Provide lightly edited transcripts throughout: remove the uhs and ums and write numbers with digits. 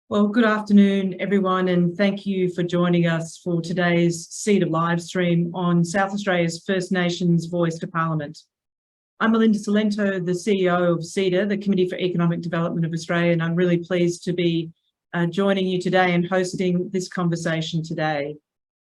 Well, good afternoon, everyone, and thank you for joining us for today's CEDA live stream on South Australia's First Nations Voice to Parliament. I'm Melinda Cilento, the CEO of CEDA, the Committee for Economic Development of Australia, and I'm really pleased to be joining you today and hosting this conversation today.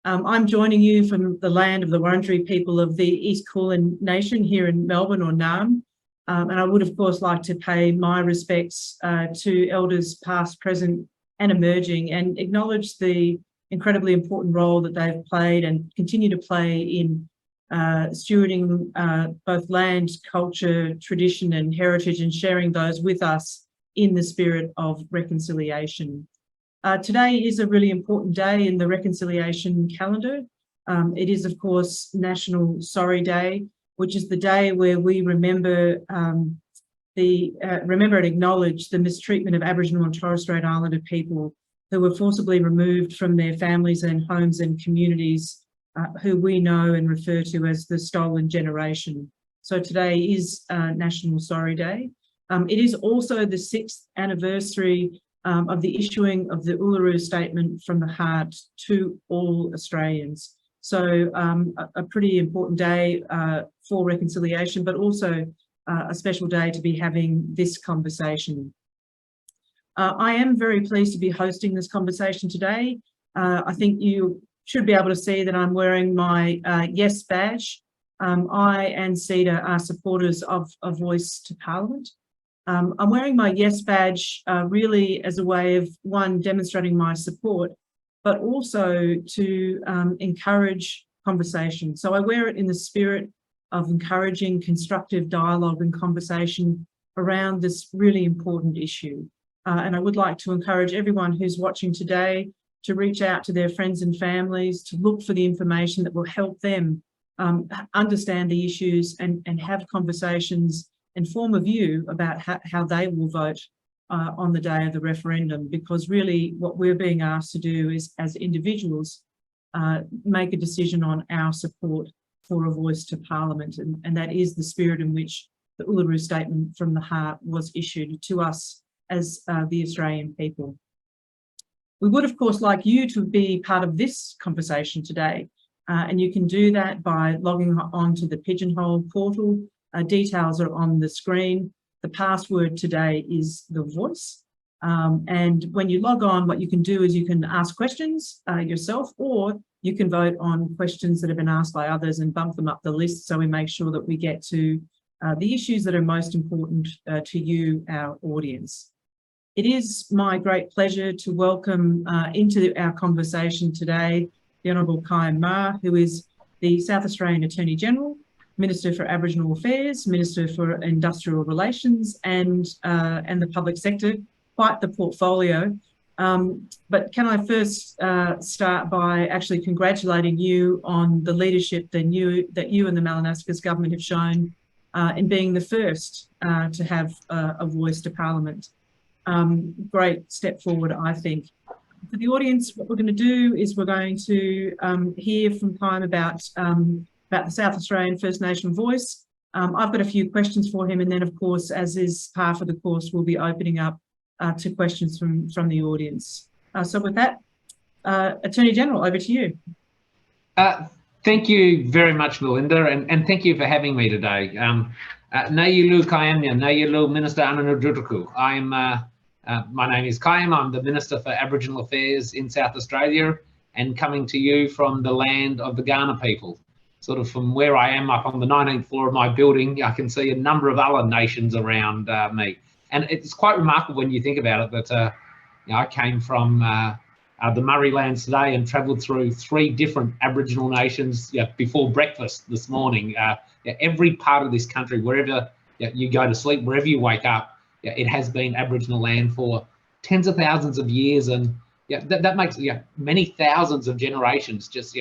I'm joining you from the land of the Wurundjeri people of the East Kulin Nation here in Melbourne, or Naarm. And I would, of course, like to pay my respects to elders past, present and emerging, and acknowledge the incredibly important role that they've played and continue to play in stewarding both land, culture, tradition and heritage, and sharing those with us in the spirit of reconciliation. Today is a really important day in the reconciliation calendar. It is, of course, National Sorry Day, which is the day where we remember and acknowledge the mistreatment of Aboriginal and Torres Strait Islander people who were forcibly removed from their families and homes and communities, who we know and refer to as the stolen generation. So today is National Sorry Day. It is also the 6th anniversary of the issuing of the Uluru Statement from the Heart to all Australians. So a pretty important day for reconciliation, but also a special day to be having this conversation. I am very pleased to be hosting this conversation today. I think you should be able to see that I'm wearing my Yes badge. I and CEDA are supporters of a Voice to Parliament. I'm wearing my Yes badge really as a way of, one, demonstrating my support, but also to encourage conversation. So I wear it in the spirit of encouraging constructive dialogue and conversation around this really important issue. And I would like to encourage everyone who's watching today to reach out to their friends and families, to look for the information that will help them understand the issues and have conversations and form a view about how they will vote on the day of the referendum, because really what we're being asked to do is, as individuals, make a decision on our support for a voice to Parliament, and that is the spirit in which the Uluru Statement from the Heart was issued to us as the Australian people. We would, of course, like you to be part of this conversation today, and you can do that by logging on to the Pigeonhole portal. Details are on the screen. The password today is the voice. And when you log on, what you can do is you can ask questions yourself, or you can vote on questions that have been asked by others and bump them up the list, so we make sure that we get to the issues that are most important to you, our audience. It is my great pleasure to welcome into our conversation today the Honourable Kyam Maher, who is the South Australian Attorney-General, Minister for Aboriginal Affairs, Minister for Industrial Relations and the Public Sector. Quite the portfolio. But can I first start by actually congratulating you on the leadership that you and the Malinascus government have shown in being the first to have a voice to Parliament. Great step forward, I think. For the audience, what we're going to do is we're going to hear from Kyam about the South Australian First Nation voice. I've got a few questions for him, and then, of course, as is par for the course, we'll be opening up to questions from the audience. So with that, Attorney General, over to you. Thank you very much, Melinda, and thank you for having me today. Nayilu Kyamya, Nayilu Minister Ananudutuku. My name is Kyam. I'm the Minister for Aboriginal Affairs in South Australia, and coming to you from the land of the Kaurna people. Sort of from where I am up on the 19th floor of my building, I can see a number of other nations around me. And it's quite remarkable when you think about it that I came from the Murray Lands today and travelled through 3 different Aboriginal nations before breakfast this morning. Every part of this country, wherever you go to sleep, wherever you wake up, it has been Aboriginal land for tens of thousands of years, and that makes many thousands of generations. Just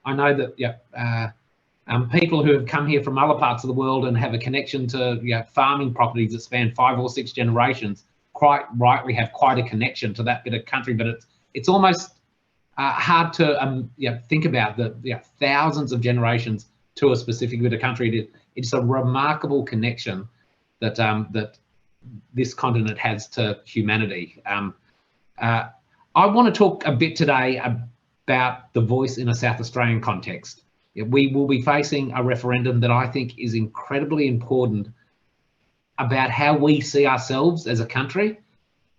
I know that people who have come here from other parts of the world and have a connection to farming properties that span 5 or 6 generations, quite rightly have quite a connection to that bit of country. But it's almost hard to think about the thousands of generations to a specific bit of country. It's a remarkable connection that that this continent has to humanity. I want to talk a bit today about the voice in a South Australian context. We will be facing a referendum that I think is incredibly important about how we see ourselves as a country,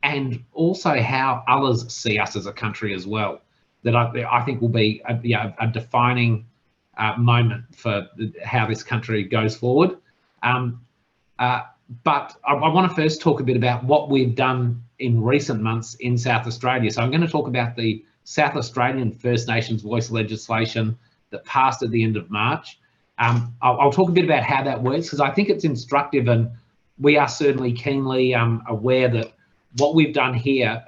and also how others see us as a country as well. That I think will be a defining moment for how this country goes forward. But I want to first talk a bit about what we've done in recent months in South Australia. So I'm going to talk about the South Australian First Nations voice legislation that passed at the end of March. I'll talk a bit about how that works, because I think it's instructive, and we are certainly keenly aware that what we've done here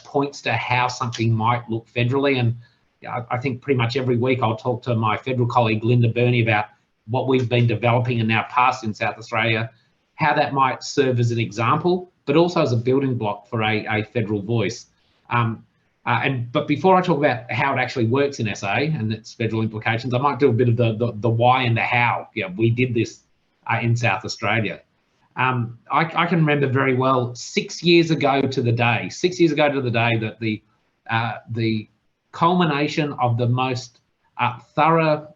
points to how something might look federally. And I think pretty much every week I'll talk to my federal colleague Linda Burney about what we've been developing and now passed in South Australia, how that might serve as an example, but also as a building block for a federal voice. But before I talk about how it actually works in SA and its federal implications, I might do a bit of the why and the how. We did this in South Australia. I can remember very well 6 years ago to the day that the culmination of the most thorough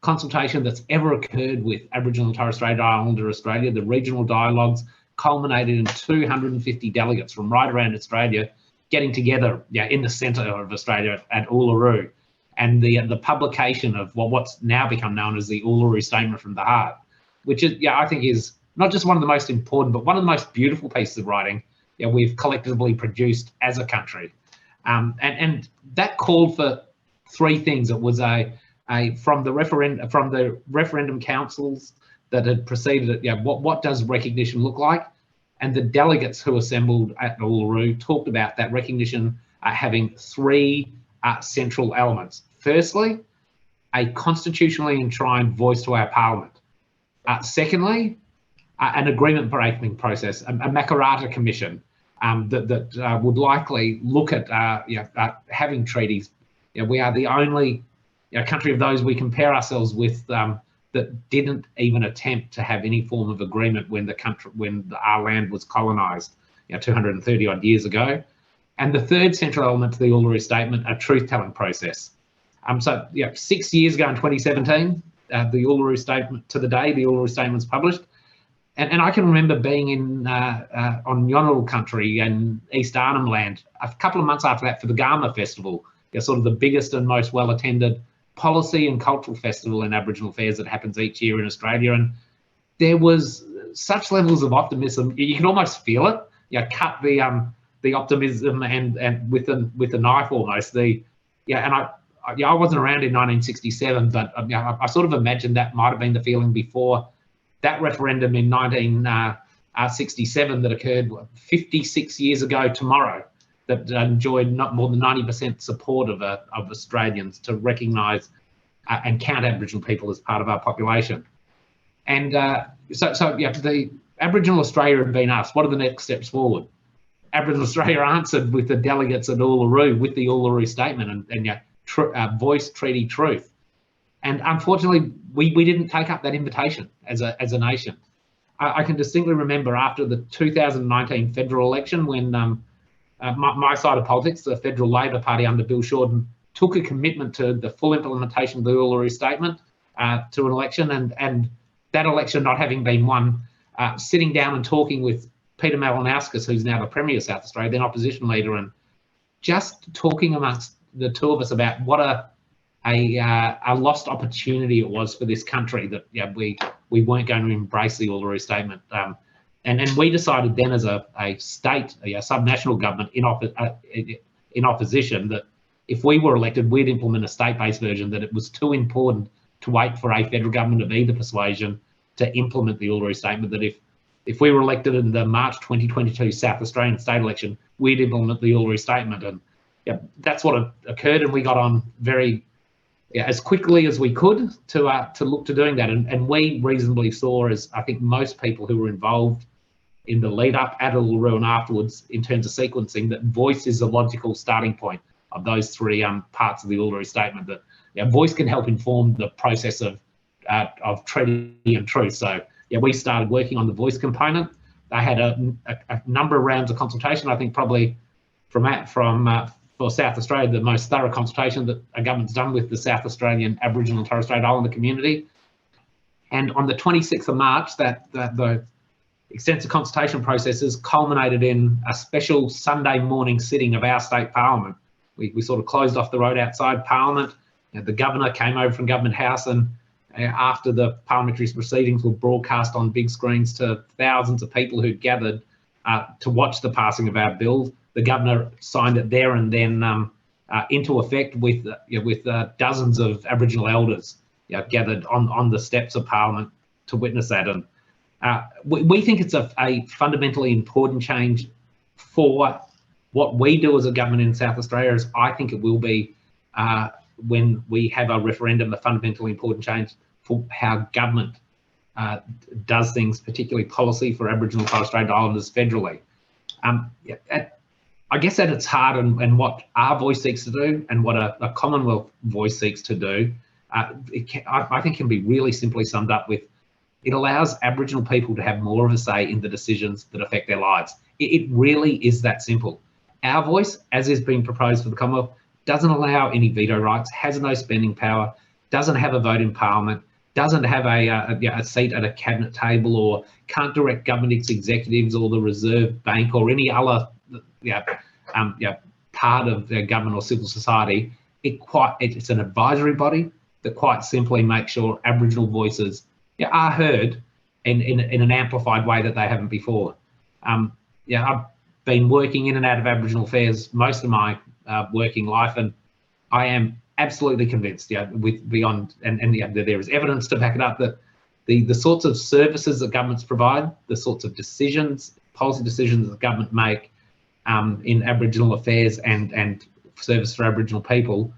consultation that's ever occurred with Aboriginal and Torres Strait Islander Australia, the regional dialogues, culminated in 250 delegates from right around Australia getting together in the centre of Australia at Uluru, and the publication of what's now become known as the Uluru Statement from the Heart, which is, I think is not just one of the most important, but one of the most beautiful pieces of writing we've collectively produced as a country. And that called for three things. It was from the referendum councils that had preceded it. What does recognition look like? And the delegates who assembled at Uluru talked about that recognition having three central elements. Firstly, a constitutionally enshrined voice to our parliament. Secondly, an agreement-breaking process, a Makarrata Commission that would likely look at having treaties. We are the only country of those we compare ourselves with that didn't even attempt to have any form of agreement when our land was colonised 230 odd years ago. And the third central element to the Uluru Statement, a truth-telling process. 6 years ago in 2017, the Uluru Statement, to the day the Uluru Statement was published. And I can remember being on Yonaril country in East Arnhem Land a couple of months after that for the Garma Festival, sort of the biggest and most well-attended policy and cultural festival in Aboriginal affairs that happens each year in Australia. And there was such levels of optimism, you can almost feel it. Cut the optimism and with a knife almost. I wasn't around in 1967, but I sort of imagined that might have been the feeling before that referendum in 1967 that occurred 56 years ago tomorrow, that enjoyed not more than 90% support of Australians to recognise and count Aboriginal people as part of our population. And the Aboriginal Australia had been asked, what are the next steps forward? Aboriginal Australia answered with the delegates at Uluru with the Uluru Statement and voice treaty truth. And unfortunately, we didn't take up that invitation as a nation. I can distinctly remember after the 2019 federal election when my side of politics, the Federal Labor Party under Bill Shorten, took a commitment to the full implementation of the Uluru Statement to an election, and that election not having been won, sitting down and talking with Peter Malinauskas, who's now the Premier of South Australia, then opposition leader, and just talking amongst the two of us about what a lost opportunity it was for this country that we weren't going to embrace the Uluru Statement. And we decided then as a state, a subnational government in opposition, that if we were elected, we'd implement a state-based version, that it was too important to wait for a federal government of either persuasion to implement the Uluru Statement, that if we were elected in the March 2022 South Australian state election, we'd implement the Uluru Statement. And that's what occurred, and we got on very as quickly as we could to look to doing that. And we reasonably saw, as I think most people who were involved in the lead up at Uluru and afterwards in terms of sequencing, that voice is a logical starting point of those three parts of the Uluru Statement, that voice can help inform the process of treaty and truth. So we started working on the voice component. I had a number of rounds of consultation. I think probably for South Australia, the most thorough consultation that a government's done with the South Australian Aboriginal and Torres Strait Islander community. And on the 26th of March, the extensive consultation processes culminated in a special Sunday morning sitting of our state parliament. We sort of closed off the road outside Parliament. The governor came over from Government House, and after the parliamentary proceedings were broadcast on big screens to thousands of people who'd gathered to watch the passing of our bill, the governor signed it there and then into effect with dozens of Aboriginal elders gathered on the steps of Parliament to witness that. And we think it's a fundamentally important change for what we do as a government in South Australia, as I think it will be when we have a referendum, a fundamentally important change for how government does things, particularly policy for Aboriginal and Torres Strait Islanders federally. I guess at its heart, and what our voice seeks to do and what a Commonwealth voice seeks to do, I think can be really simply summed up with, it allows Aboriginal people to have more of a say in the decisions that affect their lives. It really is that simple. Our voice, as is being proposed for the Commonwealth, doesn't allow any veto rights, has no spending power, doesn't have a vote in Parliament, doesn't have a seat at a cabinet table, or can't direct government executives or the Reserve Bank or any other part of the government or civil society. It's an advisory body that quite simply makes sure Aboriginal voices are heard in an amplified way that they haven't before. I've been working in and out of Aboriginal affairs most of my working life, and I am absolutely convinced, there is evidence to back it up, that the sorts of services that governments provide, the sorts of policy decisions that government make in Aboriginal affairs and service for Aboriginal people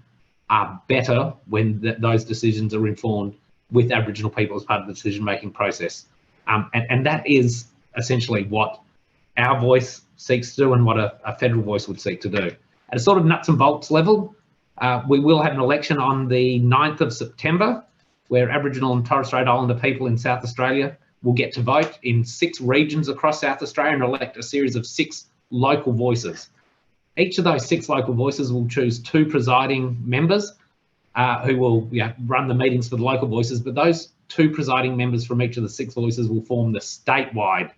are better when those decisions are informed with Aboriginal people as part of the decision-making process. And that is essentially what our voice seeks to do and what a federal voice would seek to do. At a sort of nuts and bolts level, we will have an election on the 9th of September, where Aboriginal and Torres Strait Islander people in South Australia will get to vote in 6 regions across South Australia and elect a series of 6 local voices. Each of those 6 local voices will choose 2 presiding members who will run the meetings for the local voices, but those 2 presiding members from each of the 6 voices will form the statewide,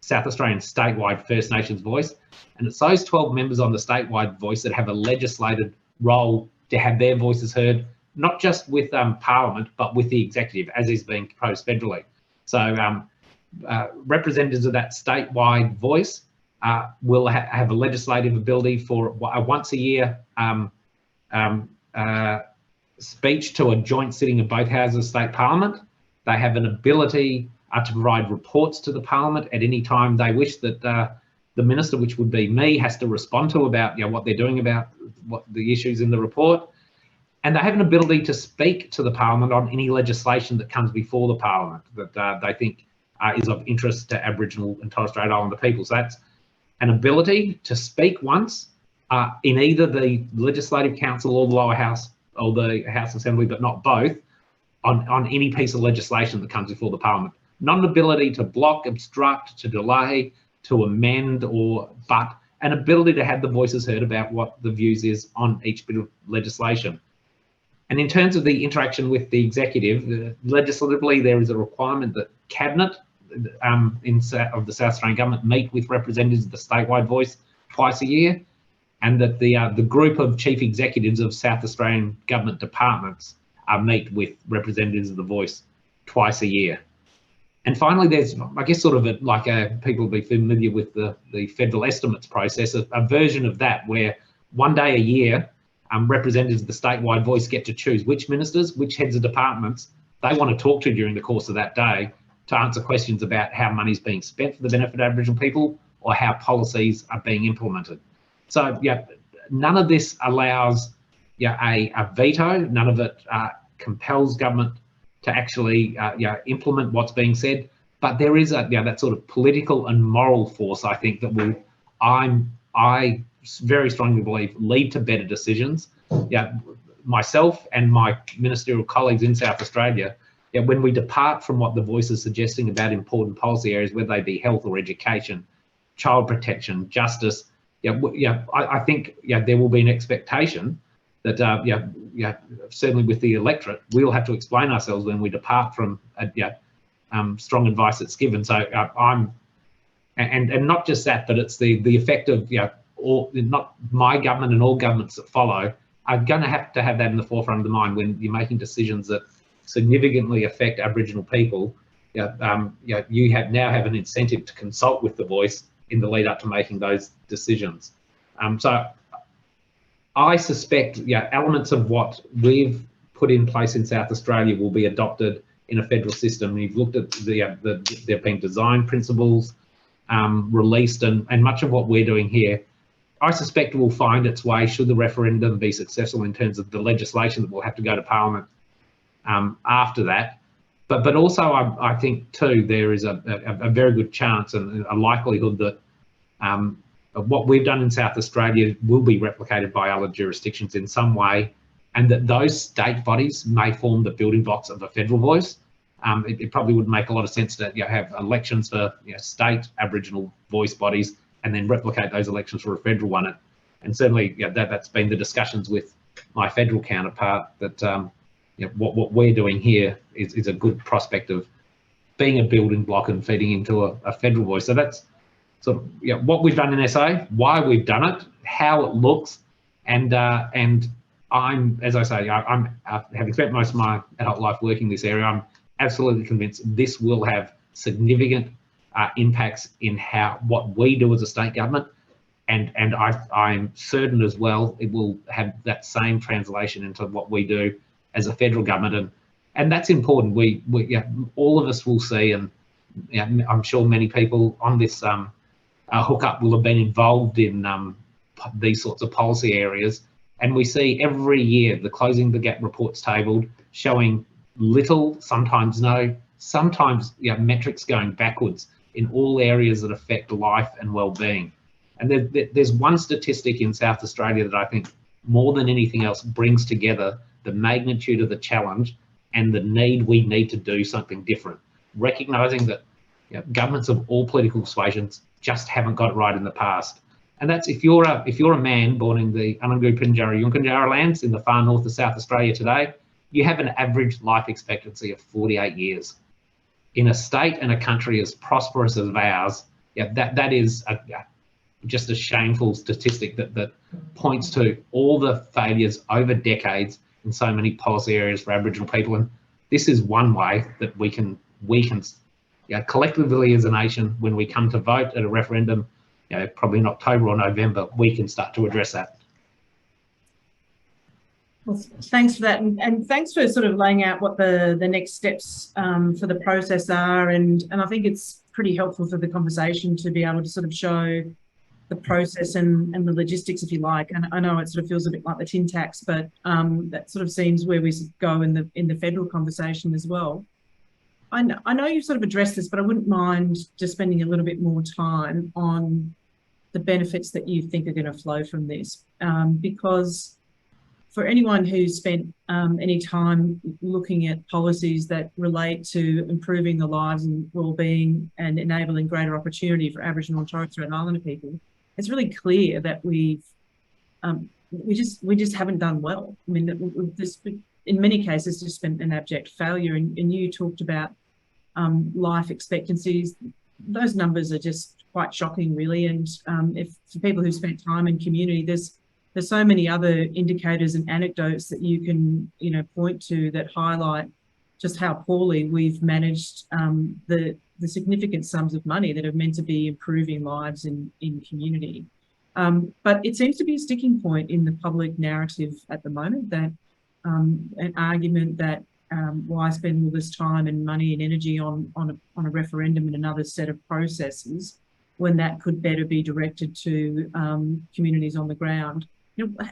South Australian statewide First Nations voice. And it's those 12 members on the statewide voice that have a legislated role to have their voices heard, not just with Parliament, but with the executive, as is being proposed federally. So representatives of that statewide voice will have a legislative ability for a once a year speech to a joint sitting of both houses of state parliament. They have an ability to provide reports to the parliament at any time they wish that the minister, which would be me, has to respond to about what they're doing about what the issues in the report. And they have an ability to speak to the parliament on any legislation that comes before the parliament that they think is of interest to Aboriginal and Torres Strait Islander people. So that's an ability to speak once in either the Legislative Council or the lower house or the House Assembly, but not both, on any piece of legislation that comes before the parliament. Not an ability to block, obstruct, to delay, to amend, but an ability to have the voices heard about what the views is on each bit of legislation. And in terms of the interaction with the executive, legislatively there is a requirement that Cabinet of the South Australian Government meet with representatives of the statewide voice twice a year, and that the group of chief executives of South Australian Government departments meet with representatives of the voice twice a year. And finally, there's, I guess, sort of people will be familiar with the federal estimates process, a version of that where one day a year, representatives of the statewide voice get to choose which ministers, which heads of departments they want to talk to during the course of that day to answer questions about how money's being spent for the benefit of Aboriginal people or how policies are being implemented. So, none of this allows a veto, none of it compels government to actually implement what's being said, but there is that sort of political and moral force, I think, that will, I very strongly believe, lead to better decisions. Myself and my ministerial colleagues in South Australia, when we depart from what the voice is suggesting about important policy areas, whether they be health or education, child protection, justice, I think there will be an expectation that certainly with the electorate, we'll have to explain ourselves when we depart from strong advice that's given. So and not just that, but it's the effect of not my government and all governments that follow are going to have that in the forefront of the mind when you're making decisions that significantly affect Aboriginal people. You now have an incentive to consult with the voice in the lead up to making those decisions. So I suspect elements of what we've put in place in South Australia will be adopted in a federal system. You've looked at there have been design principles released, and much of what we're doing here, I suspect will find its way, should the referendum be successful in terms of the legislation that will have to go to Parliament after that. But also I think too there is a very good chance and a likelihood that what we've done in South Australia will be replicated by other jurisdictions in some way, and that those state bodies may form the building blocks of a federal voice. It probably would make a lot of sense to have elections for state Aboriginal voice bodies and then replicate those elections for a federal one. And certainly that's been the discussions with my federal counterpart, that what we're doing here is a good prospect of being a building block and feeding into a federal voice. So that's sort of what we've done in SA, why we've done it, how it looks, and I'm, as I say, I'm having spent most of my adult life working this area, I'm absolutely convinced this will have significant impacts in what we do as a state government, and I'm certain as well it will have that same translation into what we do as a federal government, and that's important. We all of us will see, and I'm sure many people on this hookup will have been involved in these sorts of policy areas, and we see every year the Closing the Gap reports tabled showing little, sometimes no, sometimes metrics going backwards in all areas that affect life and well-being. And there's one statistic in South Australia that I think more than anything else brings together the magnitude of the challenge and the need we need to do something different, recognising that governments of all political persuasions just haven't got it right in the past. And that's if you're a man born in the Anangu Pinjarra Yunkanjarra lands in the far north of South Australia today, you have an average life expectancy of 48 years. In a state and a country as prosperous as ours, that is just a shameful statistic that points to all the failures over decades in so many policy areas for Aboriginal people. And this is one way that we can collectively as a nation, when we come to vote at a referendum, probably in October or November, we can start to address that. Well, thanks for that, and thanks for sort of laying out what the next steps for the process are, and I think it's pretty helpful for the conversation to be able to sort of show the process and the logistics, if you like. And I know it sort of feels a bit like the tin tax, but that sort of seems where we go in the federal conversation as well. I know you've sort of addressed this, but I wouldn't mind just spending a little bit more time on the benefits that you think are going to flow from this, because for anyone who's spent any time looking at policies that relate to improving the lives and well-being and enabling greater opportunity for Aboriginal and Torres Strait Islander people, it's really clear that we just haven't done well. I mean, this, in many cases, just been an abject failure. And you talked about life expectancies. Those numbers are just quite shocking, really. And if for people who spent time in community, there's so many other indicators and anecdotes that you can, point to that highlight just how poorly we've managed the significant sums of money that are meant to be improving lives in community. But it seems to be a sticking point in the public narrative at the moment, that an argument that why spend all this time and money and energy on a referendum and another set of processes when that could better be directed to communities on the ground.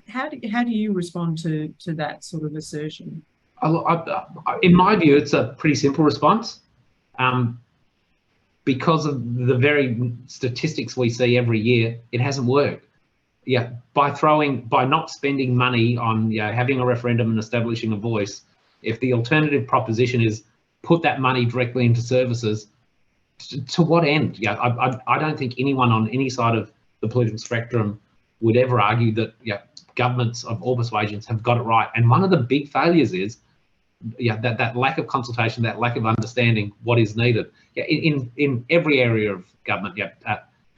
How do you respond to that sort of assertion? In my view, it's a pretty simple response. Because of the very statistics we see every year, it hasn't worked. By not spending money on having a referendum and establishing a voice, if the alternative proposition is put that money directly into services, to what end? I don't think anyone on any side of the political spectrum would ever argue that governments of all persuasions have got it right. And one of the big failures is that lack of consultation, that lack of understanding what is needed. In every area of government,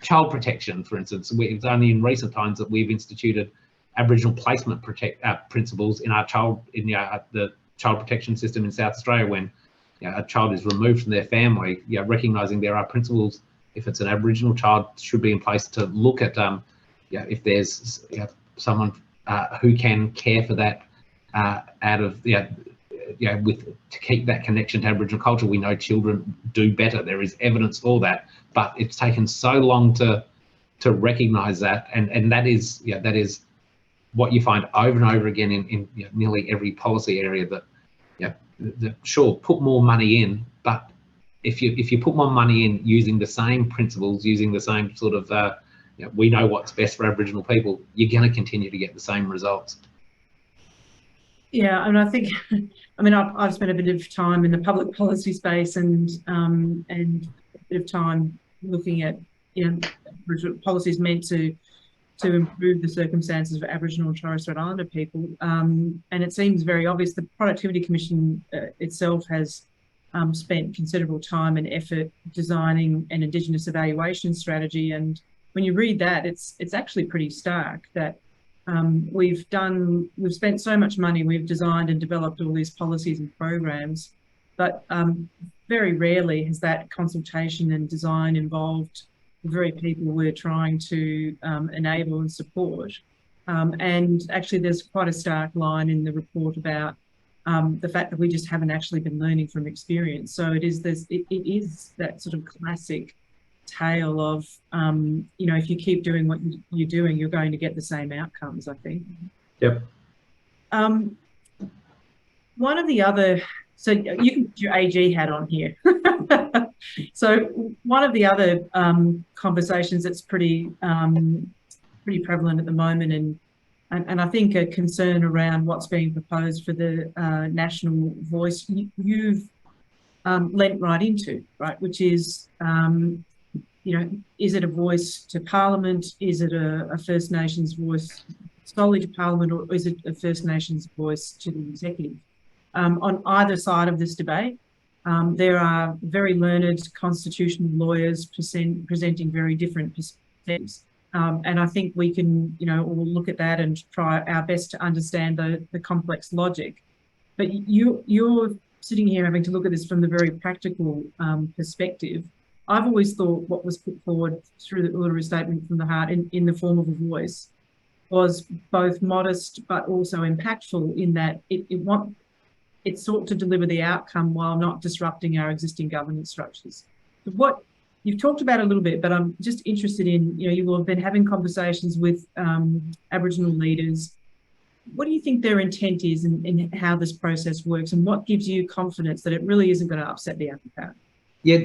child protection, for instance, it's only in recent times that we've instituted Aboriginal placement principles in our the child protection system in South Australia. When a child is removed from their family, recognising there are principles, if it's an Aboriginal child, should be in place to look at if there's someone who can care for that out of to keep that connection to Aboriginal culture. We know children do better. There is evidence for that, but it's taken so long to recognise that, and that is what you find over and over again in nearly every policy area. That sure, put more money in, but if you put more money in using the same principles, using the same sort of we know what's best for Aboriginal people, you're going to continue to get the same results. Yeah, and I think, I mean, I've spent a bit of time in the public policy space and a bit of time looking at policies meant to improve the circumstances for Aboriginal and Torres Strait Islander people, and it seems very obvious. The Productivity Commission itself has spent considerable time and effort designing an Indigenous evaluation strategy, and when you read that, it's actually pretty stark that we've spent so much money, we've designed and developed all these policies and programs, but very rarely has that consultation and design involved the very people we're trying to enable and support. And actually there's quite a stark line in the report about the fact that we just haven't actually been learning from experience. So it is that sort of classic tale of, if you keep doing what you're doing, you're going to get the same outcomes, I think. Yep. One of the other, so you can put your AG hat on here. So one of the other conversations that's pretty prevalent at the moment, and I think a concern around what's being proposed for the national voice, you've lent right into, right, which is, is it a voice to Parliament? Is it a First Nations voice solely to Parliament, or is it a First Nations voice to the executive? On either side of this debate, there are very learned constitutional lawyers presenting very different perspectives. And I think we can, all look at that and try our best to understand the complex logic. But you're sitting here having to look at this from the very practical perspective. I've always thought what was put forward through the Uluru Statement from the Heart in the form of a voice was both modest but also impactful, in that it sought to deliver the outcome while not disrupting our existing governance structures. What you've talked about a little bit, but I'm just interested in, you will have been having conversations with Aboriginal leaders. What do you think their intent is in how this process works, and what gives you confidence that it really isn't going to upset the apple cart? Yeah,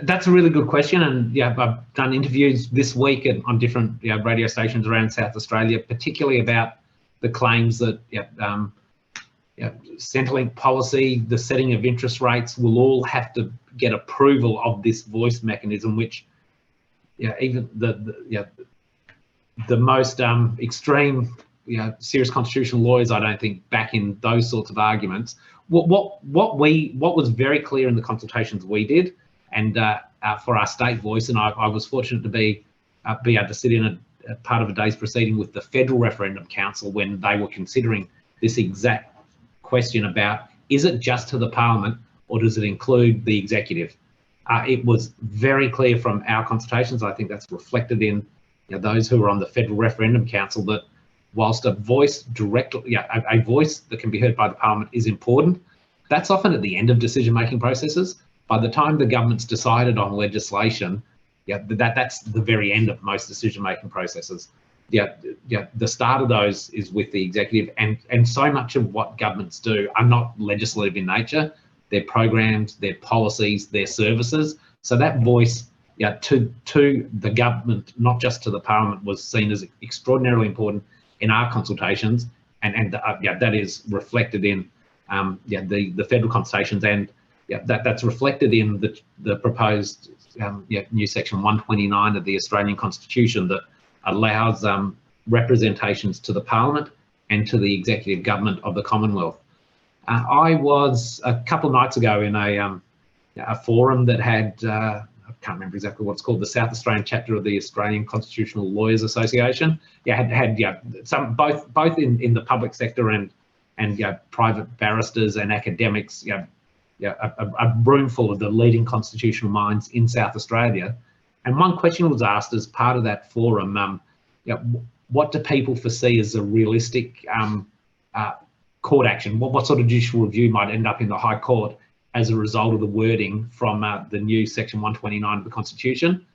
that's a really good question, and I've done interviews this week on different radio stations around South Australia, particularly about the claims that Centrelink policy, the setting of interest rates, will all have to get approval of this voice mechanism, which even the most extreme serious constitutional lawyers, I don't think, back in those sorts of arguments. What was very clear in the consultations we did, and for our state voice, and I was fortunate to be able to sit in a part of a day's proceeding with the Federal Referendum Council when they were considering this exact question about, is it just to the Parliament or does it include the executive? It was very clear from our consultations, I think that's reflected in those who are on the Federal Referendum Council, that whilst a voice a voice that can be heard by the Parliament is important, that's often at the end of decision-making processes. By the time the government's decided on legislation, that's the very end of most decision-making processes. The start of those is with the executive, and so much of what governments do are not legislative in nature. They're programs, they're policies, they're services. So that voice to the government, not just to the Parliament, was seen as extraordinarily important in our consultations, and that is reflected in the federal consultations, and that's reflected in the proposed new section 129 of the Australian Constitution that allows representations to the Parliament and to the executive government of the Commonwealth. I was a couple of nights ago in a forum that had, I can't remember exactly what it's called, the South Australian chapter of the Australian Constitutional Lawyers Association. Had some both in the public sector and private barristers and academics. A room full of the leading constitutional minds in South Australia. And one question was asked as part of that forum: what do people foresee as a realistic court action? What sort of judicial review might end up in the High Court as a result of the wording from the new Section 129 of the Constitution?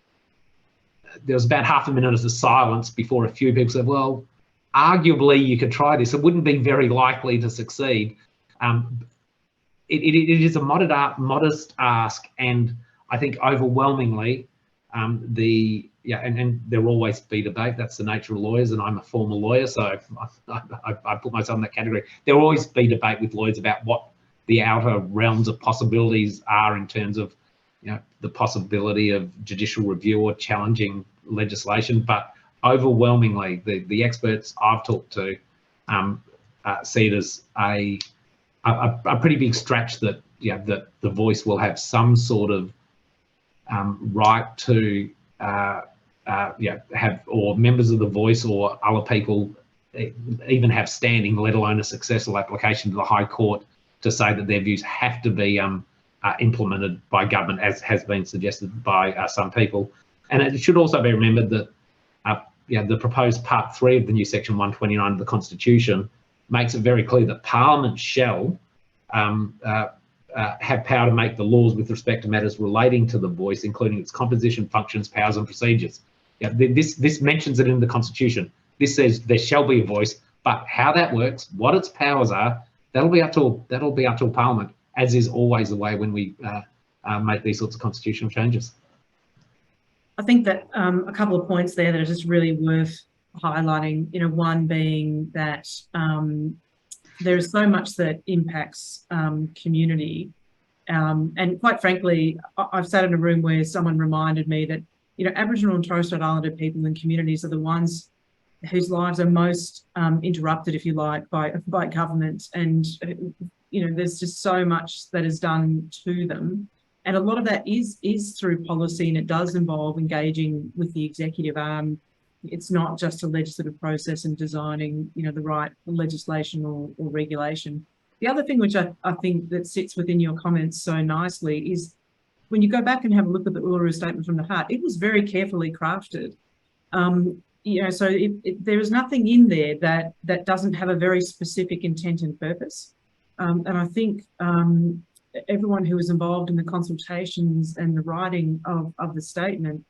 There was about half a minute of silence before a few people said, well, arguably you could try this. It wouldn't be very likely to succeed. It is a modest ask, and I think overwhelmingly and there'll always be debate. That's the nature of lawyers, and I'm a former lawyer, so I put myself in that category. There'll always be debate with lawyers about what the outer realms of possibilities are in terms of the possibility of judicial review or challenging legislation, but overwhelmingly the experts I've talked to see it as a pretty big stretch that that the voice will have some sort of right to have, or members of the voice or other people even have standing, let alone a successful application to the High Court to say that their views have to be implemented by government, as has been suggested by some people. And it should also be remembered that the proposed Part 3 of the new Section 129 of the Constitution makes it very clear that Parliament shall have power to make the laws with respect to matters relating to the voice, including its composition, functions, powers and procedures. This mentions it in the Constitution. This says there shall be a voice, but how that works, what its powers are, that'll be up to Parliament, as is always the way when we make these sorts of constitutional changes. I think that a couple of points there that are just really worth highlighting. One being that there is so much that impacts community, and quite frankly, I've sat in a room where someone reminded me that Aboriginal and Torres Strait Islander people and communities are the ones whose lives are most interrupted, if you like, by government, and there's just so much that is done to them, and a lot of that is through policy, and it does involve engaging with the executive arm. It's not just a legislative process and designing, the right legislation or regulation. The other thing which I think that sits within your comments so nicely is when you go back and have a look at the Uluru Statement from the Heart, it was very carefully crafted. So there is nothing in there that doesn't have a very specific intent and purpose. And I think everyone who was involved in the consultations and the writing of the statement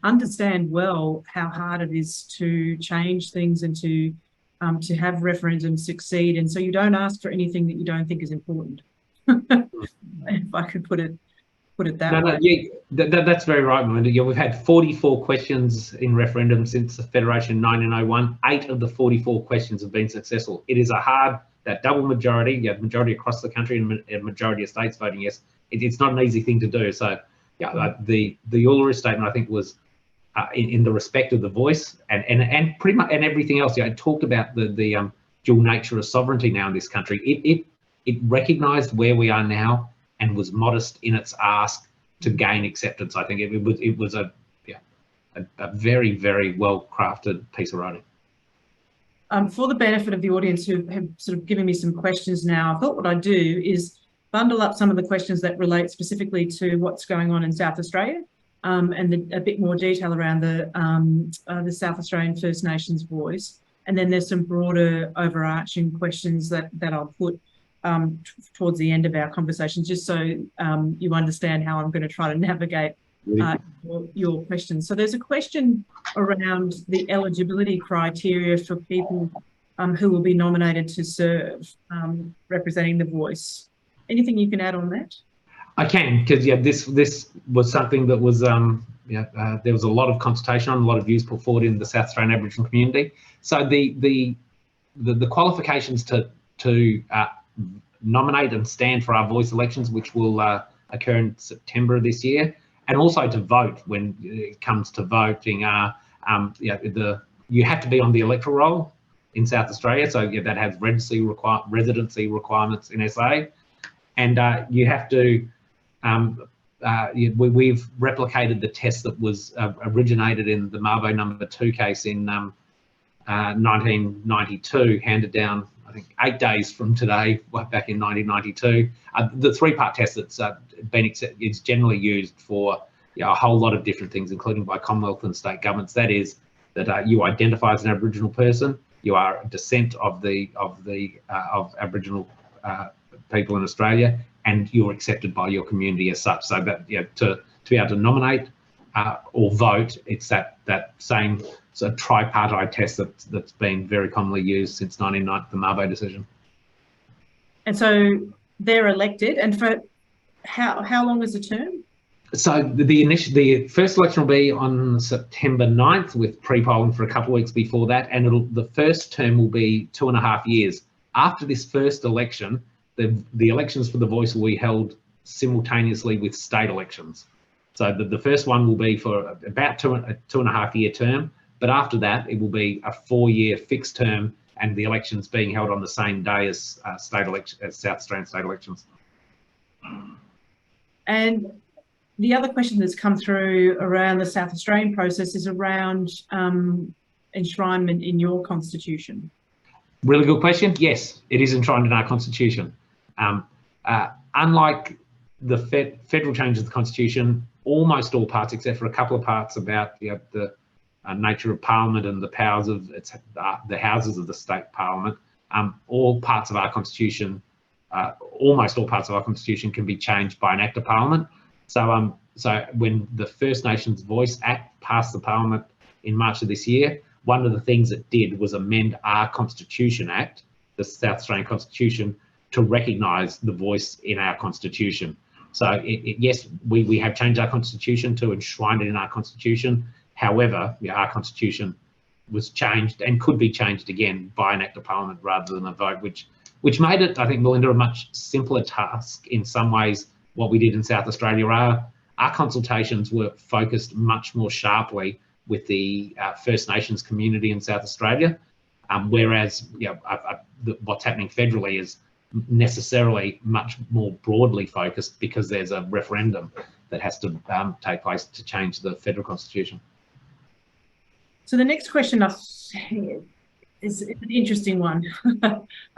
understand well how hard it is to change things and to have referendums succeed. And so you don't ask for anything that you don't think is important. If I could put it that way. That's very right, Melinda. We've had 44 questions in referendum since the Federation in 1901. 8 of the 44 questions have been successful. It is that double majority, majority across the country and a majority of states voting yes. It's not an easy thing to do. So the Uluru Statement, I think, was in the respect of the voice and pretty much and everything else. It talked about the dual nature of sovereignty now in this country. It recognised where we are now and was modest in its ask to gain acceptance. I think it was a very, very well crafted piece of writing. For the benefit of the audience who have sort of given me some questions now, I thought what I'd do is bundle up some of the questions that relate specifically to what's going on in South Australia, and a bit more detail around the South Australian First Nations voice. And then there's some broader overarching questions that I'll put towards the end of our conversation, just so you understand how I'm going to try to navigate your questions. So there's a question around the eligibility criteria for people who will be nominated to serve representing the voice. Anything you can add on that? I can, because this was something that was there was a lot of consultation on, a lot of views put forward in the South Australian Aboriginal community. So the qualifications to nominate and stand for our voice elections, which will occur in September of this year, and also to vote when it comes to voting, the you have to be on the electoral roll in South Australia, so yeah, that has residency requirements in SA, and you have to. We've replicated the test that was originated in the Mabo number 2 case in 1992, handed down, I think, 8 days from today, back in 1992. The 3-part test that's been accepted is generally used for a whole lot of different things, including by Commonwealth and state governments. That is, that you identify as an Aboriginal person, you are a descent of Aboriginal people in Australia, and you're accepted by your community as such. So that to be able to nominate or vote, it's that same sort of tripartite test that's been very commonly used since 1990, the Mabo decision. And so they're elected, and for how long is the term? So the first election will be on September 9th, with pre-polling for a couple of weeks before that, and the first term will be 2.5 years. After this first election, the elections for the voice will be held simultaneously with state elections. So the first one will be for about a 2.5 year term, but after that it will be a 4-year fixed term, and the elections being held on the same day as South Australian state elections. And the other question that's come through around the South Australian process is around enshrinement in your constitution. Really good question. Yes, it is enshrined in our constitution. Unlike the federal changes to the constitution, almost all parts, except for a couple of parts about the nature of Parliament and the powers of the houses of the state Parliament, all parts of our constitution, almost all parts of our constitution, can be changed by an Act of Parliament. So when the First Nations Voice Act passed the Parliament in March of this year, one of the things it did was amend our Constitution Act, the South Australian Constitution, to recognise the voice in our constitution. So yes, we have changed our constitution to enshrine it in our constitution. However, our constitution was changed and could be changed again by an Act of Parliament rather than a vote, which made it, I think, Melinda, a much simpler task in some ways. What we did in South Australia, our consultations were focused much more sharply with the First Nations community in South Australia, whereas what's happening federally is necessarily much more broadly focused because there's a referendum that has to take place to change the federal constitution. So the next question is an interesting one,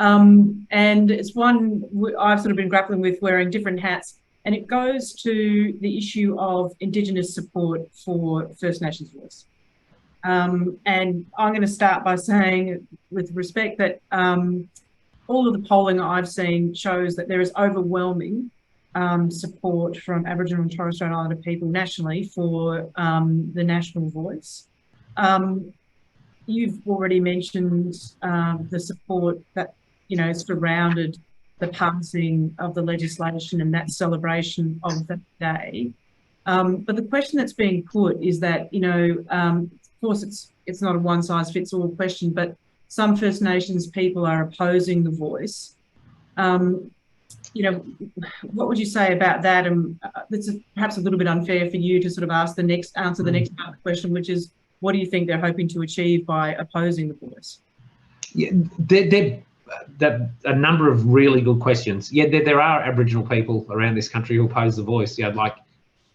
and it's one I've sort of been grappling with, wearing different hats, and it goes to the issue of Indigenous support for First Nations voice. And I'm going to start by saying, with respect, that all of the polling I've seen shows that there is overwhelming support from Aboriginal and Torres Strait Islander people nationally for the national voice. You've already mentioned the support that surrounded the passing of the legislation and that celebration of that day. But the question that's being put is that, of course, it's not a one-size-fits-all question, but some First Nations people are opposing the voice. What would you say about that? And it's perhaps a little bit unfair for you to sort of answer the next part of the question, which is, what do you think they're hoping to achieve by opposing the voice? Yeah, there a number of really good questions. Yeah, there are Aboriginal people around this country who oppose the voice. Like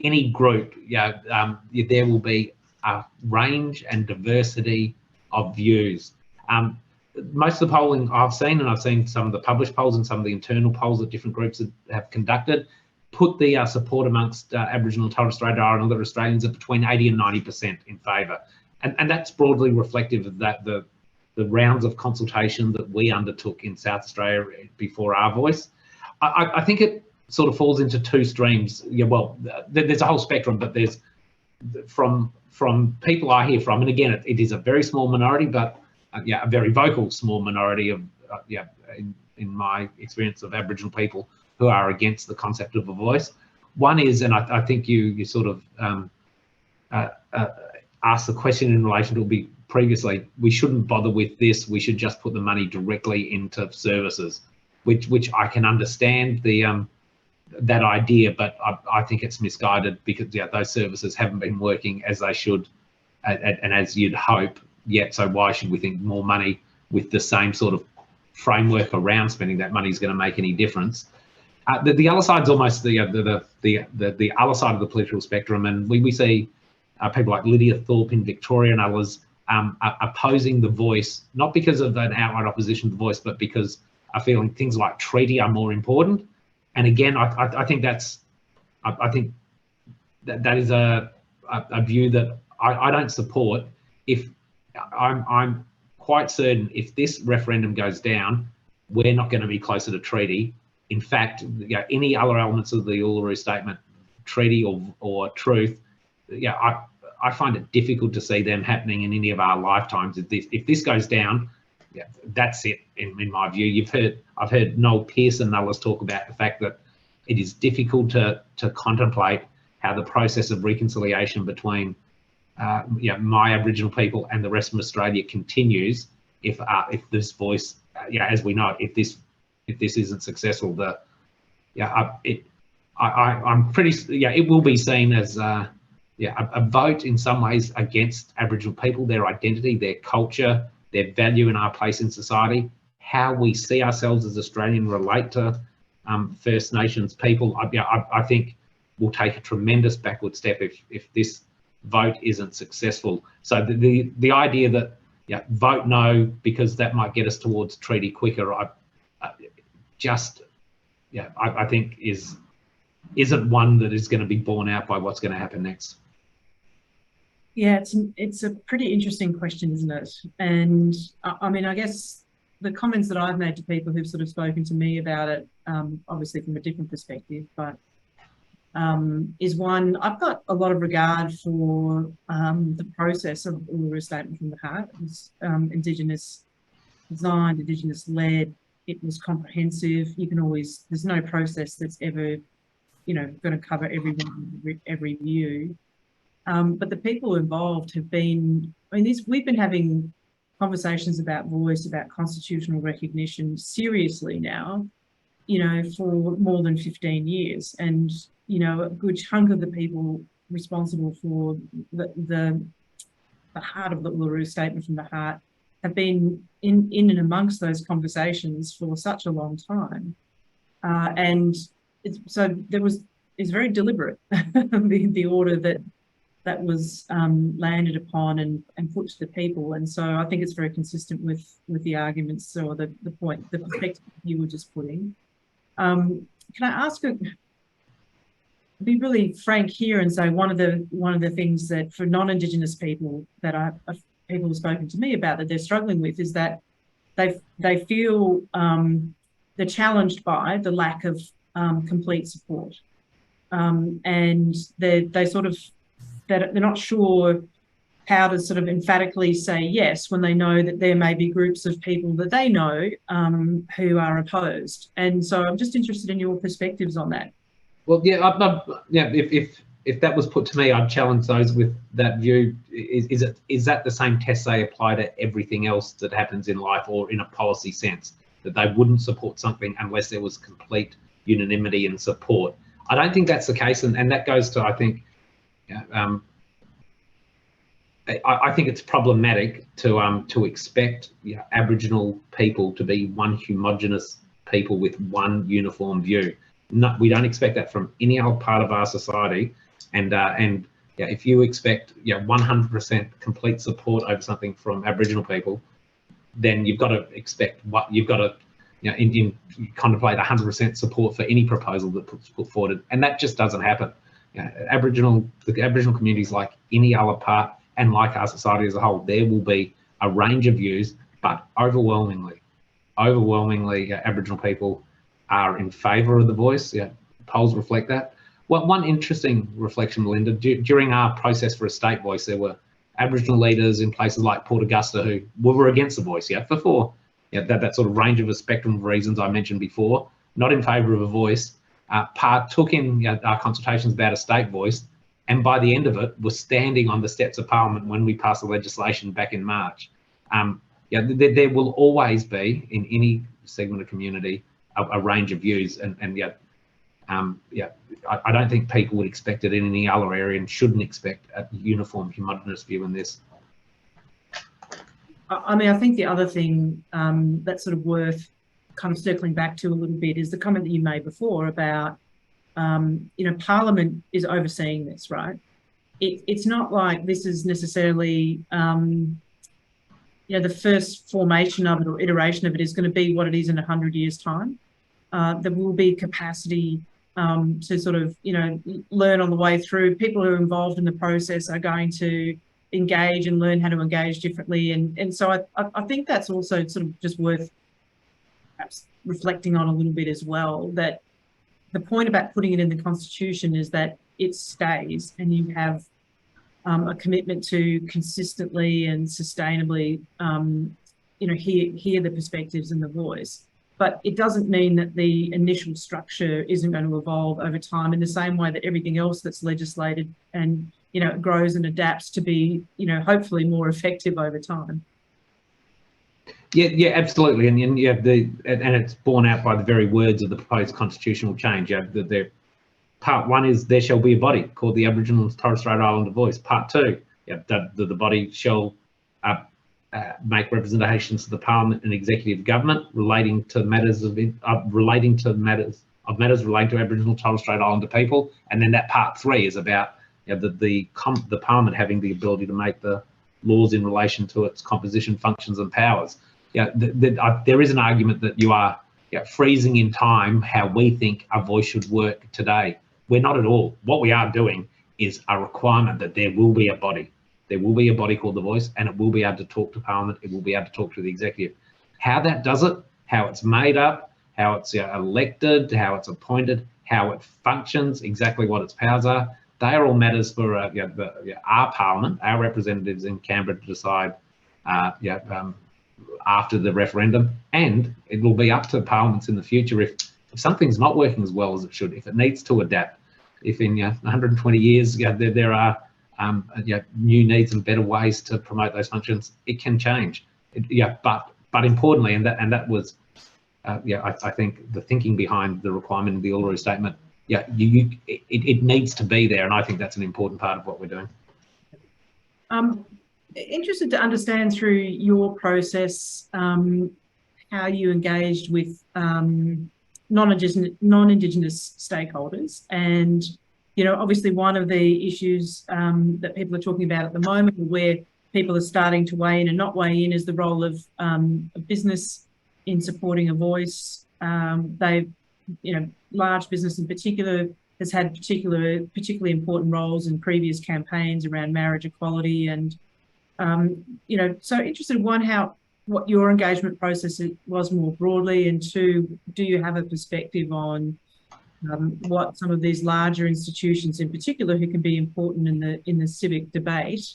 any group, there will be a range and diversity of views. Most of the polling I've seen, and I've seen some of the published polls and some of the internal polls that different groups have conducted, put the support amongst Aboriginal and Torres Strait Islander Australians at between 80 and 90% in favour. And that's broadly reflective of that the rounds of consultation that we undertook in South Australia before our voice. I think it sort of falls into two streams. Yeah, well, there's a whole spectrum, but there's from people I hear from, and again, it is a very small minority, but a very vocal small minority of in my experience, of Aboriginal people who are against the concept of a voice. One is, and I think you sort of asked the question in relation to it previously, we shouldn't bother with this, we should just put the money directly into services, which I can understand that idea, but I think it's misguided, because those services haven't been working as they should and as you'd hope yet. So why should we think more money with the same sort of framework around spending that money is going to make any difference? The other side's almost the other side of the political spectrum, and we see people like Lydia Thorpe in Victoria and others opposing the voice, not because of an outright opposition to the voice, but because are feeling things like treaty are more important. And again, I think that is a view that I don't support. If I'm quite certain if this referendum goes down, we're not going to be closer to treaty. In fact, any other elements of the Uluru Statement, treaty or truth, I find it difficult to see them happening in any of our lifetimes. If this goes down, that's it. In my view, I've heard Noel Pearson and others talk about the fact that it is difficult to contemplate how the process of reconciliation between my Aboriginal people and the rest of Australia continues if this voice, as we know, if this isn't successful. I'm pretty, it will be seen as a vote in some ways against Aboriginal people, their identity, their culture, their value in our place in society, how we see ourselves as Australian relate to First Nations people. I think we'll take a tremendous backward step if this vote isn't successful. So the idea that vote no because that might get us towards treaty quicker, I think isn't one that is going to be borne out by what's going to happen next. Yeah, it's a pretty interesting question, isn't it? And I mean, I guess the comments that I've made to people who've sort of spoken to me about it, obviously from a different perspective, but is one, I've got a lot of regard for the process of Uluru Statement from the Heart. It was Indigenous designed, Indigenous led, it was comprehensive. You can always, there's no process that's ever, going to cover every view. But the people involved have been, we've been having conversations about voice, about constitutional recognition seriously now, for more than 15 years. And, a good chunk of the people responsible for the heart of the Uluru Statement from the Heart have been in and amongst those conversations for such a long time. And so it's very deliberate, the order that was landed upon and put to the people. And so I think it's very consistent with the arguments or the perspective you were just putting. Can I ask be really frank here and say one of the things that for non-Indigenous people that people have spoken to me about that they're struggling with is that they feel they're challenged by the lack of complete support, and they're not sure how to sort of emphatically say yes when they know that there may be groups of people that they know who are opposed. And so I'm just interested in your perspectives on that. Well, if that was put to me, I'd challenge those with that view. Is that the same test they apply to everything else that happens in life, or in a policy sense, that they wouldn't support something unless there was complete unanimity and support? I don't think that's the case, and that goes to, I think, I think it's problematic to expect Aboriginal people to be one homogenous people with one uniform view. No, we don't expect that from any other part of our society, and if you expect 100% complete support over something from Aboriginal people, then you've got to expect contemplate 100% support for any proposal that puts put forward, and that just doesn't happen. The Aboriginal communities, like any other part, and like our society as a whole, there will be a range of views, but overwhelmingly, Aboriginal people are in favour of the voice. Polls reflect that. Well, one interesting reflection, Melinda, during our process for a state voice, there were Aboriginal leaders in places like Port Augusta who were against the voice, for that sort of range of a spectrum of reasons I mentioned before, not in favour of a voice, partook in our consultations about a state voice, and by the end of it was standing on the steps of Parliament when we passed the legislation back in March. There will always be, in any segment of community, a range of views, and I don't think people would expect it in any other area, and shouldn't expect a uniform, homogenous view in this. I mean, I think the other thing that's sort of worth kind of circling back to a little bit is the comment that you made before about, Parliament is overseeing this, right? It's not like this is necessarily, the first formation of it or iteration of it is going to be what it is in 100 years' time. There will be capacity to sort of, learn on the way through. People who are involved in the process are going to engage and learn how to engage differently. And so I think that's also sort of just worth perhaps reflecting on a little bit as well, that the point about putting it in the Constitution is that it stays and you have a commitment to consistently and sustainably, hear the perspectives and the voice. But it doesn't mean that the initial structure isn't going to evolve over time in the same way that everything else that's legislated and, grows and adapts to be, hopefully more effective over time. Yeah, absolutely, and it's borne out by the very words of the proposed constitutional change. Part 1 is there shall be a body called the Aboriginal and Torres Strait Islander Voice. Part 2, the body shall make representations to the Parliament and Executive Government relating to matters relating to Aboriginal and Torres Strait Islander people. And then that Part 3 is about the Parliament having the ability to make the laws in relation to its composition, functions, and powers. There is an argument that you are freezing in time how we think our voice should work today. We're not at all. What we are doing is a requirement that there will be a body. There will be a body called the Voice, and it will be able to talk to Parliament. It will be able to talk to the Executive. How that does it, how it's made up, how it's elected, how it's appointed, how it functions, exactly what its powers are, they are all matters for our Parliament, our representatives in Canberra to decide after the referendum, and it will be up to parliaments in the future if something's not working as well as it should, if it needs to adapt, if in 120 years there are new needs and better ways to promote those functions, it can change. But importantly, and that was I think the thinking behind the requirement in the Uluru Statement. It needs to be there, and I think that's an important part of what we're doing. Interested to understand through your process how you engaged with non-Indigenous stakeholders, and obviously one of the issues that people are talking about at the moment, where people are starting to weigh in and not weigh in, is the role of business in supporting a voice. Large business in particular has had particularly important roles in previous campaigns around marriage equality, and so interested in one, what your engagement process was more broadly, and 2, do you have a perspective on what some of these larger institutions in particular, who can be important in the civic debate,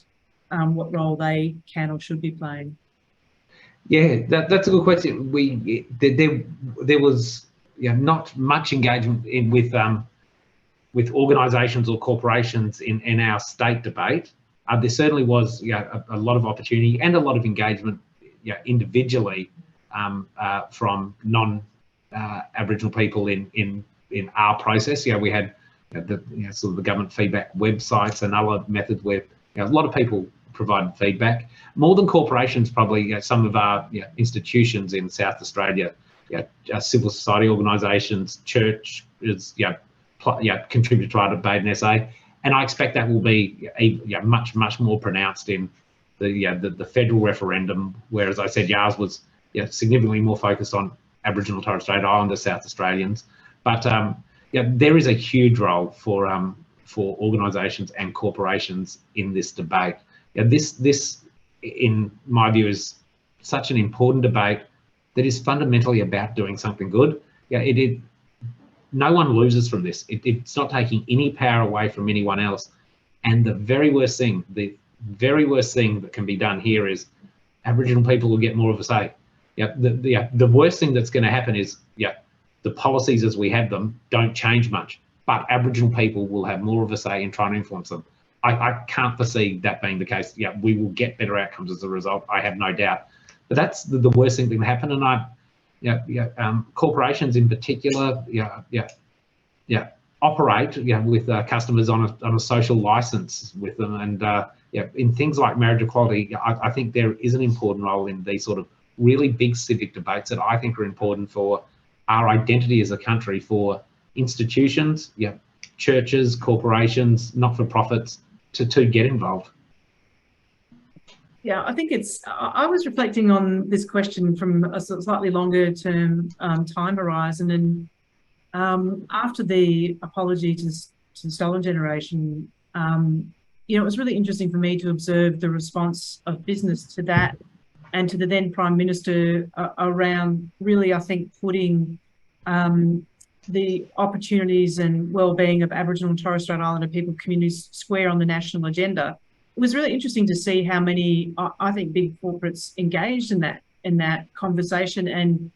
what role they can or should be playing? Yeah, that's a good question. There was not much engagement with organisations or corporations in our state debate. There certainly was a lot of opportunity and a lot of engagement individually from non-Aboriginal people in our process. We had sort of the government feedback websites and other methods where a lot of people provided feedback. More than corporations, probably some of our institutions in South Australia, civil society organisations, churches, contribute to our debate and essay. And I expect that will be much more pronounced in the federal referendum, where, as I said, ours was significantly more focused on Aboriginal Torres Strait Islander South Australians. But there is a huge role for organisations and corporations in this debate. This, in my view, is such an important debate that is fundamentally about doing something good. No one loses from this. It's not taking any power away from anyone else. And the very worst thing that can be done here is Aboriginal people will get more of a say. The worst thing that's going to happen is the policies as we have them don't change much, but Aboriginal people will have more of a say in trying to influence them. I can't foresee that being the case. We will get better outcomes as a result, I have no doubt. But that's the worst thing that can happen. And corporations in particular, operate with customers on a social license with them, and in things like marriage equality, I think there is an important role in these sort of really big civic debates that I think are important for our identity as a country, for institutions, churches, corporations, not-for-profits to get involved. Yeah, I think I was reflecting on this question from a slightly longer term time horizon, and after the apology to the stolen generation, it was really interesting for me to observe the response of business to that and to the then Prime Minister around really, I think, putting the opportunities and well-being of Aboriginal and Torres Strait Islander people communities square on the national agenda. It was really interesting to see how many, I think, big corporates engaged in that conversation and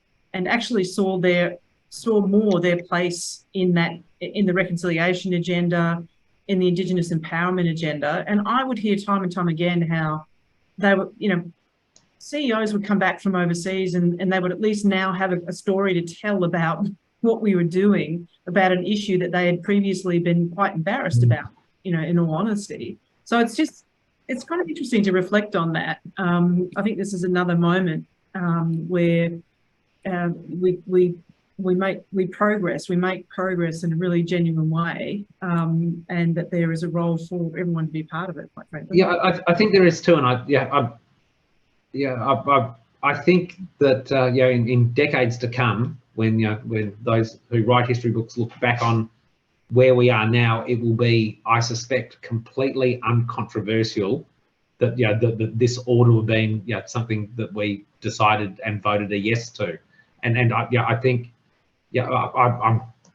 actually saw more their place in the reconciliation agenda, in the Indigenous empowerment agenda. And I would hear time and time again how they were, CEOs would come back from overseas and they would at least now have a story to tell about what we were doing about an issue that they had previously been quite embarrassed about, in all honesty. So it's kind of interesting to reflect on that. I think this is another moment where we make progress in a really genuine way, and that there is a role for everyone to be part of it, quite frankly. Yeah, I think there is too, and I think that in decades to come, when those who write history books look back on where we are now, it will be, I suspect, completely uncontroversial that that this ought to have been something that we decided and voted a yes to, and I think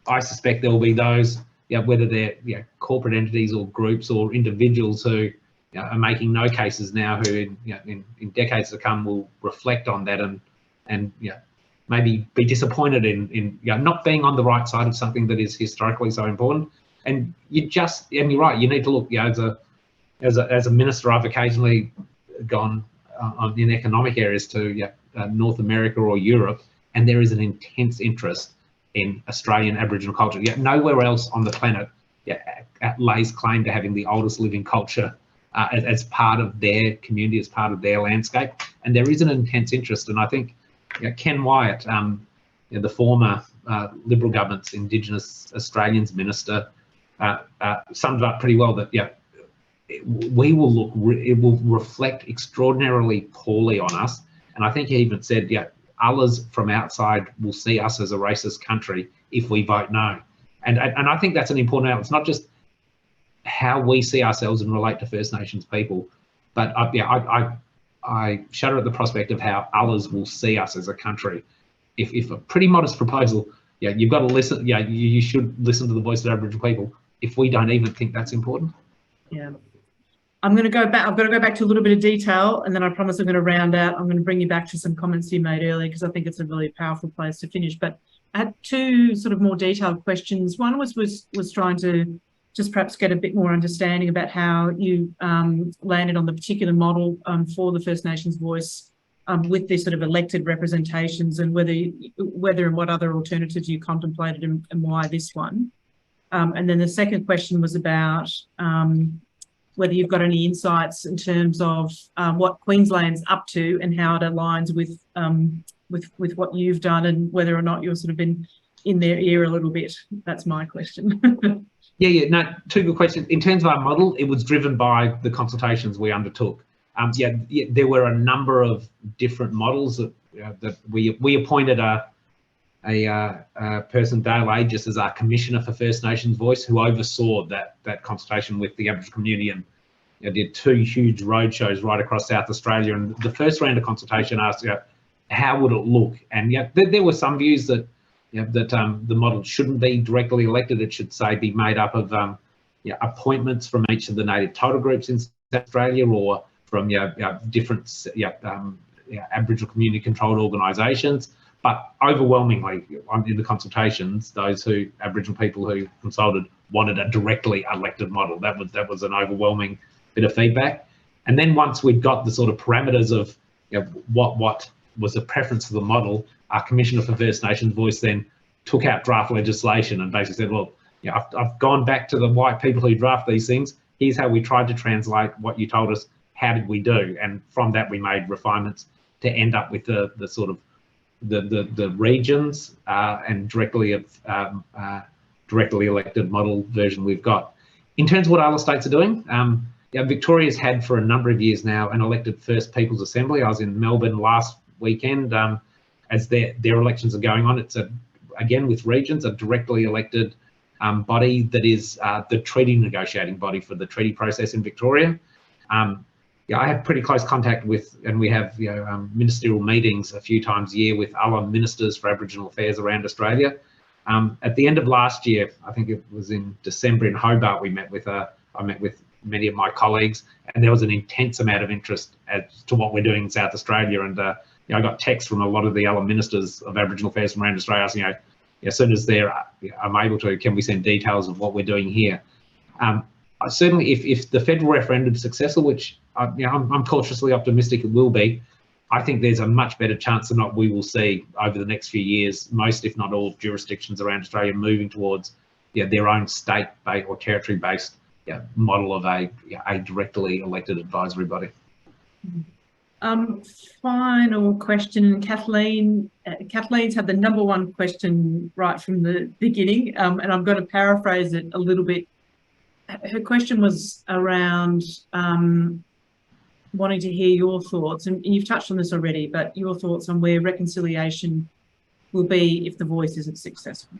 I suspect there will be those whether they're corporate entities or groups or individuals who are making no cases now, who in decades to come will reflect on that and maybe be disappointed in not being on the right side of something that is historically so important. And you're right, you need to look, as a minister, I've occasionally gone in economic areas to North America or Europe, and there is an intense interest in Australian Aboriginal culture. Nowhere else on the planet lays claim to having the oldest living culture as part of their community, as part of their landscape, and there is an intense interest. And I think Ken Wyatt, the former Liberal government's Indigenous Australians minister, summed it up pretty well, that it will reflect extraordinarily poorly on us. And I think he even said, others from outside will see us as a racist country if we vote no. And I think that's an important element. It's not just how we see ourselves and relate to First Nations people, but I shudder at the prospect of how others will see us as a country. If a pretty modest proposal, you've got to listen. You should listen to the voice of Aboriginal people. If we don't even think that's important. Yeah. I'm going to go back. I've got to go back to a little bit of detail, and then I promise I'm going to round out. I'm going to bring you back to some comments you made earlier, because I think it's a really powerful place to finish. But I had two sort of more detailed questions. One was trying to just perhaps get a bit more understanding about how you landed on the particular model for the First Nations voice with these sort of elected representations, and whether and what other alternatives you contemplated and why this one. And then the second question was about whether you've got any insights in terms of what Queensland's up to and how it aligns with what you've done, and whether or not you're sort of in their ear a little bit. That's my question. No, two good questions. In terms of our model, it was driven by the consultations we undertook. There were a number of different models that we appointed a person, Dale Aegis, as our Commissioner for First Nations Voice, who oversaw that consultation with the Aboriginal community, and did two huge roadshows right across South Australia. And the first round of consultation asked, how would it look? And there were some views that the model shouldn't be directly elected. It should, say, be made up of appointments from each of the native title groups in South Australia, or from different Aboriginal community controlled organisations. But overwhelmingly, in the consultations, those Aboriginal people who consulted wanted a directly elected model. That was an overwhelming bit of feedback. And then once we'd got the sort of parameters of what was the preference for the model, our Commissioner for First Nations Voice then took out draft legislation and basically said, well, I've gone back to the white people who draft these things. here's how we tried to translate what you told us. How did we do? And from that, we made refinements to end up with the sort of the regions and directly elected model version we've got. In terms of what other states are doing, Victoria's had for a number of years now an elected First Peoples Assembly. I was in Melbourne last weekend as their elections are going on. It's again with regions, a directly elected body that is the treaty negotiating body for the treaty process in Victoria. I have pretty close contact with, and we have ministerial meetings a few times a year with other ministers for Aboriginal Affairs around Australia. At the end of last year, I think it was in December in Hobart, I met with many of my colleagues, and there was an intense amount of interest as to what we're doing in South Australia. And I got texts from a lot of the other ministers of Aboriginal Affairs from around Australia asking, as soon as I'm able to, can we send details of what we're doing here? Certainly, if the federal referendum is successful, which I'm cautiously optimistic it will be, I think there's a much better chance than not we will see over the next few years, most if not all jurisdictions around Australia moving towards their own state-based or territory-based model of a directly elected advisory body. Final question, Kathleen. Kathleen's had the #1 question right from the beginning, and I'm going to paraphrase it a little bit. Her question was around wanting to hear your thoughts, and you've touched on this already, but your thoughts on where reconciliation will be if the voice isn't successful.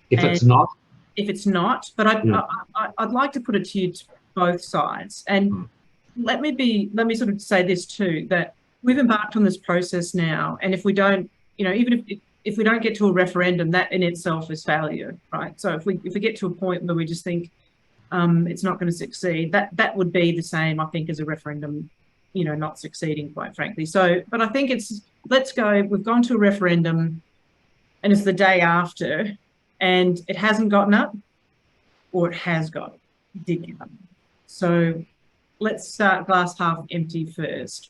If it's not? If it's not, but I'd like to put it to you to both sides. And let me sort of say this too, that we've embarked on this process now, and if we don't, even if we don't get to a referendum, that in itself is failure, right? So if we get to a point where we just think it's not going to succeed, that would be the same, I think, as a referendum, not succeeding, quite frankly. So, but I think we've gone to a referendum, and it's the day after, and it hasn't gotten up, or it has did get up. So let's start glass half empty first.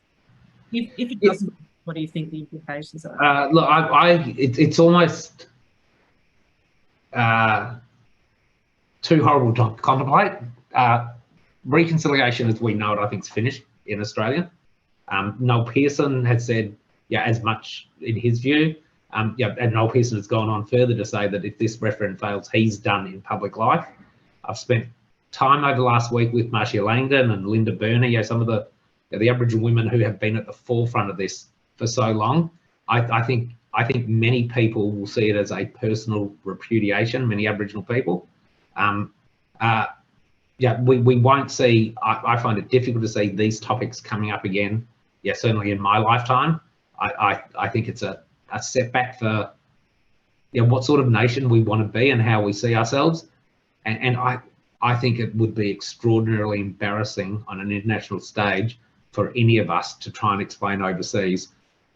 If it doesn't, what do you think the implications are? Look, it's almost too horrible to contemplate. Reconciliation, as we know it, I think is finished in Australia. Noel Pearson has said, as much in his view. And Noel Pearson has gone on further to say that if this referendum fails, he's done in public life. I've spent time over the last week with Marcia Langdon and Linda Burney, some of the Aboriginal women who have been at the forefront of this for so long. I think many people will see it as a personal repudiation, many Aboriginal people. We won't see, I find it difficult to see these topics coming up again, certainly in my lifetime. I think it's a setback for what sort of nation we want to be and how we see ourselves. And I think it would be extraordinarily embarrassing on an international stage for any of us to try and explain overseas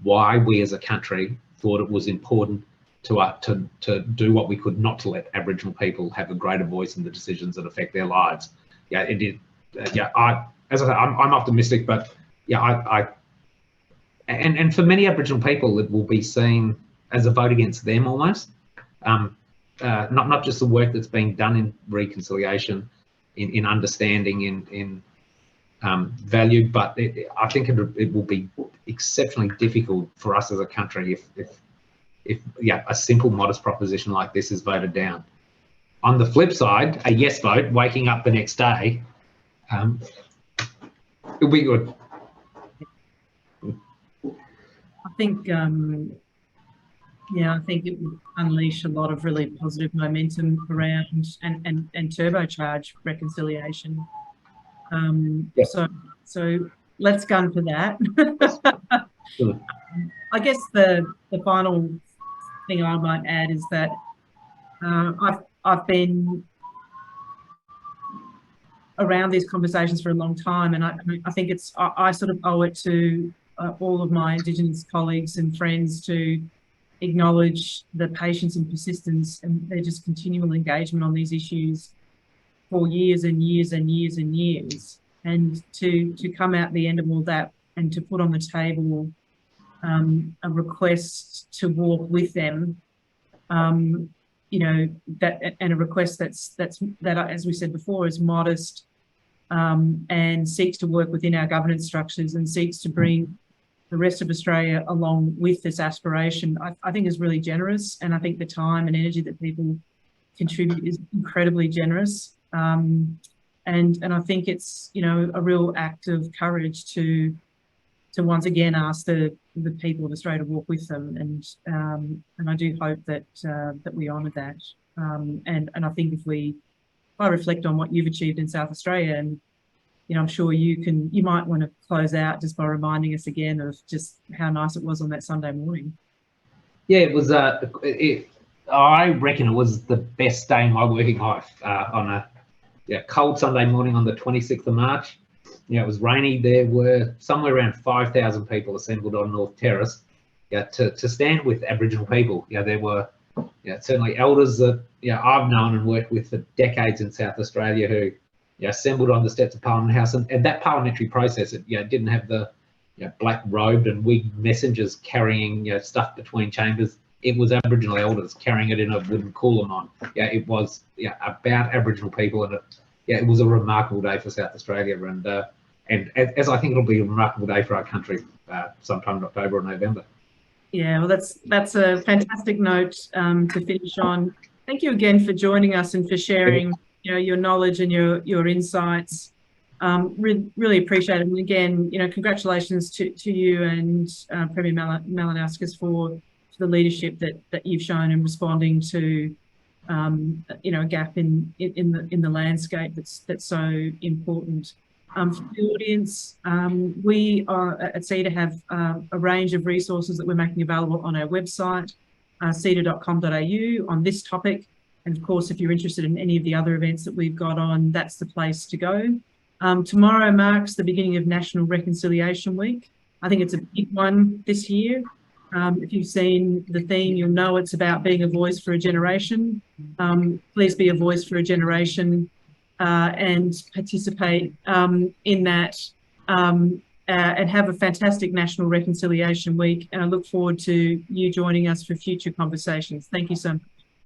why we as a country thought it was important to do what we could not to let Aboriginal people have a greater voice in the decisions that affect their lives. It did. As I say, I'm optimistic, but and for many Aboriginal people, it will be seen as a vote against them almost. Not just the work that's being done in reconciliation, in understanding, in value, but I think it will be exceptionally difficult for us as a country if a simple, modest proposition like this is voted down. On the flip side, a yes vote, waking up the next day, it'll be good. I think, I think it would unleash a lot of really positive momentum around and turbocharge reconciliation. So let's gun for that. I guess the final thing I might add is that I've been around these conversations for a long time, and I think I sort of owe it to all of my Indigenous colleagues and friends to acknowledge the patience and persistence and their just continual engagement on these issues for years and years and years and years, and to come out the end of all that and to put on the table a request to walk with them, that, and a request that, as we said before, is modest, and seeks to work within our governance structures and seeks to bring the rest of Australia along with this aspiration, I think is really generous. And I think the time and energy that people contribute is incredibly generous. And I think it's, you know, a real act of courage to once again ask the people of Australia to walk with them. And I do hope that that we honour that. And I think if I reflect on what you've achieved in South Australia, and you know, I'm sure you might want to close out just by reminding us again of just how nice it was on that Sunday morning. Yeah, it was. I reckon it was the best day in my working life on a cold Sunday morning on the 26th of March. Yeah, it was rainy. There were somewhere around 5,000 people assembled on North Terrace to stand with Aboriginal people. Yeah, there were certainly elders that I've known and worked with for decades in South Australia who assembled on the steps of Parliament House, and that parliamentary process, it didn't have the black robed and wigged messengers carrying stuff between chambers. It was Aboriginal elders carrying it in a wooden coolamon. It was about Aboriginal people, and it was a remarkable day for South Australia, and as I think it'll be a remarkable day for our country sometime in October or November. Yeah, well, that's a fantastic note to finish on. Thank you again for joining us and for sharing your knowledge and your insights. Really appreciate it. And again, congratulations to you and Premier Malinowskis for the leadership that you've shown in responding to a gap in the landscape that's so important. For the audience, we at CEDA have a range of resources that we're making available on our website, ceda.com.au, on this topic. And of course, if you're interested in any of the other events that we've got on, that's the place to go. Tomorrow marks the beginning of National Reconciliation Week. I think it's a big one this year. If you've seen the theme, you'll know it's about being a voice for a generation. Please be a voice for a generation and participate in that and have a fantastic National Reconciliation Week. And I look forward to you joining us for future conversations. Thank you so much.